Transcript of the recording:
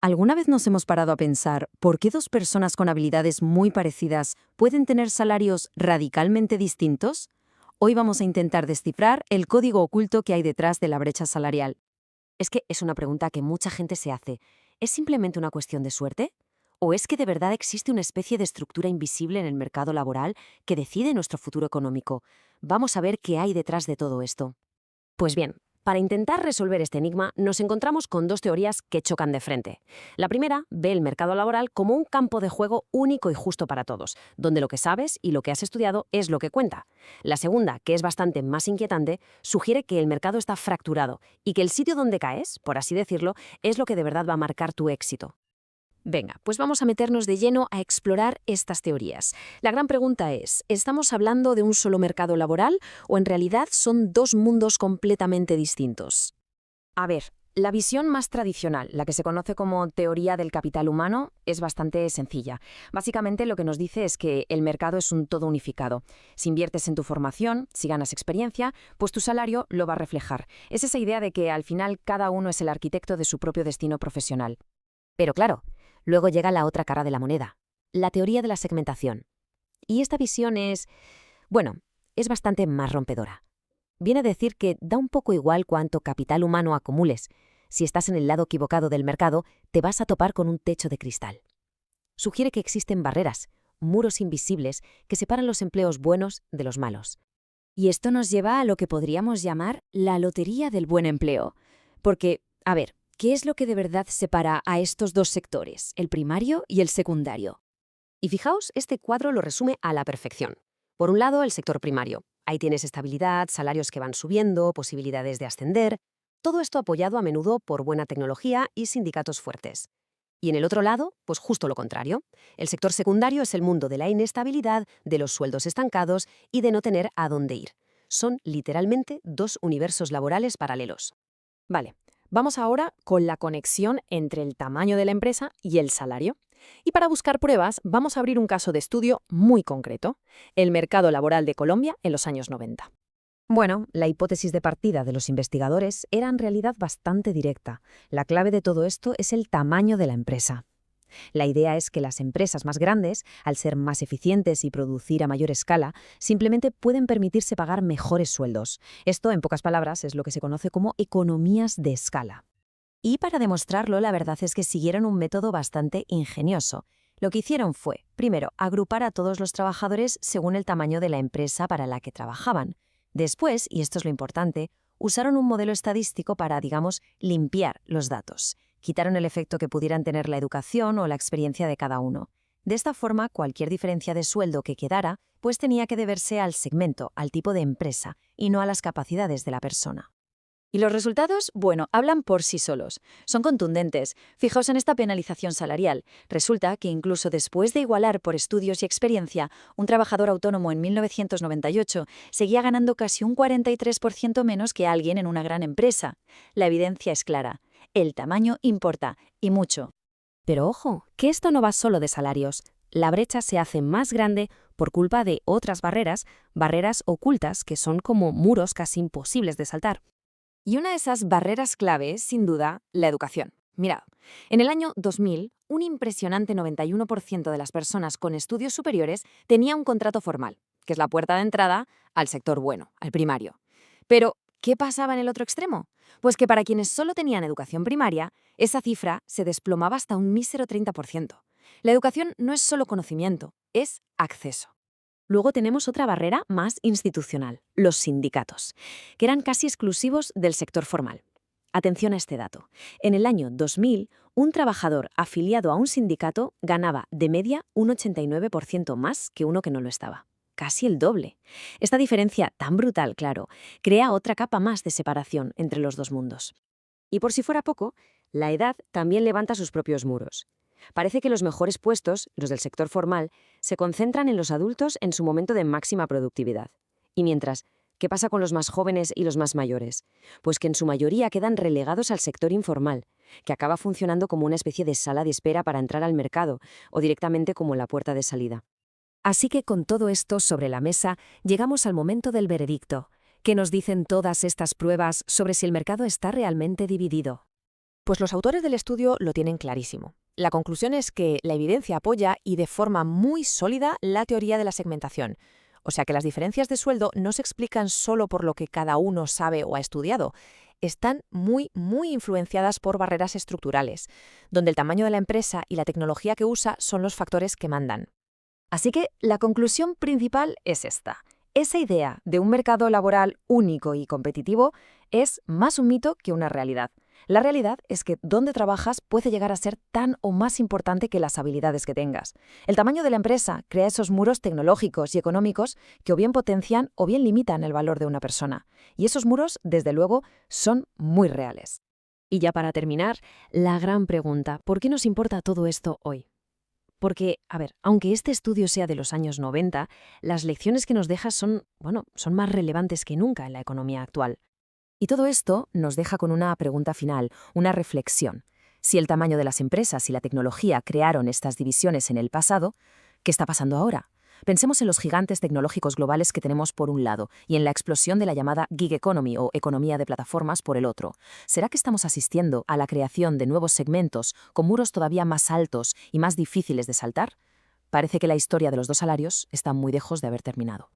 ¿Alguna vez nos hemos parado a pensar por qué dos personas con habilidades muy parecidas pueden tener salarios radicalmente distintos? Hoy vamos a intentar descifrar el código oculto que hay detrás de la brecha salarial. Es que es una pregunta que mucha gente se hace. ¿Es simplemente una cuestión de suerte? ¿O es que de verdad existe una especie de estructura invisible en el mercado laboral que decide nuestro futuro económico? Vamos a ver qué hay detrás de todo esto. Pues bien, para intentar resolver este enigma nos encontramos con dos teorías que chocan de frente. La primera ve el mercado laboral como un campo de juego único y justo para todos, donde lo que sabes y lo que has estudiado es lo que cuenta. La segunda, que es bastante más inquietante, sugiere que el mercado está fracturado y que el sitio donde caes, por así decirlo, es lo que de verdad va a marcar tu éxito. Venga, pues vamos a meternos de lleno a explorar estas teorías. La gran pregunta es, ¿estamos hablando de un solo mercado laboral o en realidad son dos mundos completamente distintos? A ver, la visión más tradicional, la que se conoce como teoría del capital humano, es bastante sencilla. Básicamente lo que nos dice es que el mercado es un todo unificado. Si inviertes en tu formación, si ganas experiencia, pues tu salario lo va a reflejar. Es esa idea de que al final cada uno es el arquitecto de su propio destino profesional. Pero claro, luego llega la otra cara de la moneda, la teoría de la segmentación. Y esta visión es bastante más rompedora. Viene a decir que da un poco igual cuánto capital humano acumules. Si estás en el lado equivocado del mercado, te vas a topar con un techo de cristal. Sugiere que existen barreras, muros invisibles, que separan los empleos buenos de los malos. Y esto nos lleva a lo que podríamos llamar la lotería del buen empleo. Porque, a ver, ¿qué es lo que de verdad separa a estos dos sectores, el primario y el secundario? Y fijaos, este cuadro lo resume a la perfección. Por un lado, el sector primario. Ahí tienes estabilidad, salarios que van subiendo, posibilidades de ascender. Todo esto apoyado a menudo por buena tecnología y sindicatos fuertes. Y en el otro lado, pues justo lo contrario. El sector secundario es el mundo de la inestabilidad, de los sueldos estancados y de no tener a dónde ir. Son literalmente dos universos laborales paralelos. Vale, vamos ahora con la conexión entre el tamaño de la empresa y el salario. Y para buscar pruebas, vamos a abrir un caso de estudio muy concreto, el mercado laboral de Colombia en los años 90. Bueno, la hipótesis de partida de los investigadores era en realidad bastante directa. La clave de todo esto es el tamaño de la empresa. La idea es que las empresas más grandes, al ser más eficientes y producir a mayor escala, simplemente pueden permitirse pagar mejores sueldos. Esto, en pocas palabras, es lo que se conoce como economías de escala. Y para demostrarlo, la verdad es que siguieron un método bastante ingenioso. Lo que hicieron fue, primero, agrupar a todos los trabajadores según el tamaño de la empresa para la que trabajaban. Después, y esto es lo importante, usaron un modelo estadístico para, digamos, limpiar los datos. Quitaron el efecto que pudieran tener la educación o la experiencia de cada uno. De esta forma, cualquier diferencia de sueldo que quedara, pues tenía que deberse al segmento, al tipo de empresa, y no a las capacidades de la persona. Y los resultados, bueno, hablan por sí solos. Son contundentes. Fijaos en esta penalización salarial. Resulta que incluso después de igualar por estudios y experiencia, un trabajador autónomo en 1998 seguía ganando casi un 43% menos que alguien en una gran empresa. La evidencia es clara. El tamaño importa, y mucho. Pero ojo, que esto no va solo de salarios. La brecha se hace más grande por culpa de otras barreras, barreras ocultas que son como muros casi imposibles de saltar. Y una de esas barreras clave es, sin duda, la educación. Mirad, en el año 2000, un impresionante 91% de las personas con estudios superiores tenía un contrato formal, que es la puerta de entrada al sector bueno, al primario. Pero, ¿qué pasaba en el otro extremo? Pues que para quienes solo tenían educación primaria, esa cifra se desplomaba hasta un mísero 30%. La educación no es solo conocimiento, es acceso. Luego tenemos otra barrera más institucional, los sindicatos, que eran casi exclusivos del sector formal. Atención a este dato. En el año 2000, un trabajador afiliado a un sindicato ganaba de media un 89% más que uno que no lo estaba. Casi el doble. Esta diferencia tan brutal, claro, crea otra capa más de separación entre los dos mundos. Y por si fuera poco, la edad también levanta sus propios muros. Parece que los mejores puestos, los del sector formal, se concentran en los adultos en su momento de máxima productividad. Y mientras, ¿qué pasa con los más jóvenes y los más mayores? Pues que en su mayoría quedan relegados al sector informal, que acaba funcionando como una especie de sala de espera para entrar al mercado o directamente como la puerta de salida. Así que con todo esto sobre la mesa, llegamos al momento del veredicto. ¿Qué nos dicen todas estas pruebas sobre si el mercado está realmente dividido? Pues los autores del estudio lo tienen clarísimo. La conclusión es que la evidencia apoya y de forma muy sólida la teoría de la segmentación. O sea que las diferencias de sueldo no se explican solo por lo que cada uno sabe o ha estudiado. Están muy influenciadas por barreras estructurales, donde el tamaño de la empresa y la tecnología que usa son los factores que mandan. Así que la conclusión principal es esta. Esa idea de un mercado laboral único y competitivo es más un mito que una realidad. La realidad es que dónde trabajas puede llegar a ser tan o más importante que las habilidades que tengas. El tamaño de la empresa crea esos muros tecnológicos y económicos que o bien potencian o bien limitan el valor de una persona. Y esos muros, desde luego, son muy reales. Y ya para terminar, la gran pregunta, ¿por qué nos importa todo esto hoy? Porque, a ver, aunque este estudio sea de los años 90, las lecciones que nos deja son más relevantes que nunca en la economía actual. Y todo esto nos deja con una pregunta final, una reflexión. Si el tamaño de las empresas y la tecnología crearon estas divisiones en el pasado, ¿qué está pasando ahora? Pensemos en los gigantes tecnológicos globales que tenemos por un lado y en la explosión de la llamada gig economy o economía de plataformas por el otro. ¿Será que estamos asistiendo a la creación de nuevos segmentos con muros todavía más altos y más difíciles de saltar? Parece que la historia de los dos salarios está muy lejos de haber terminado.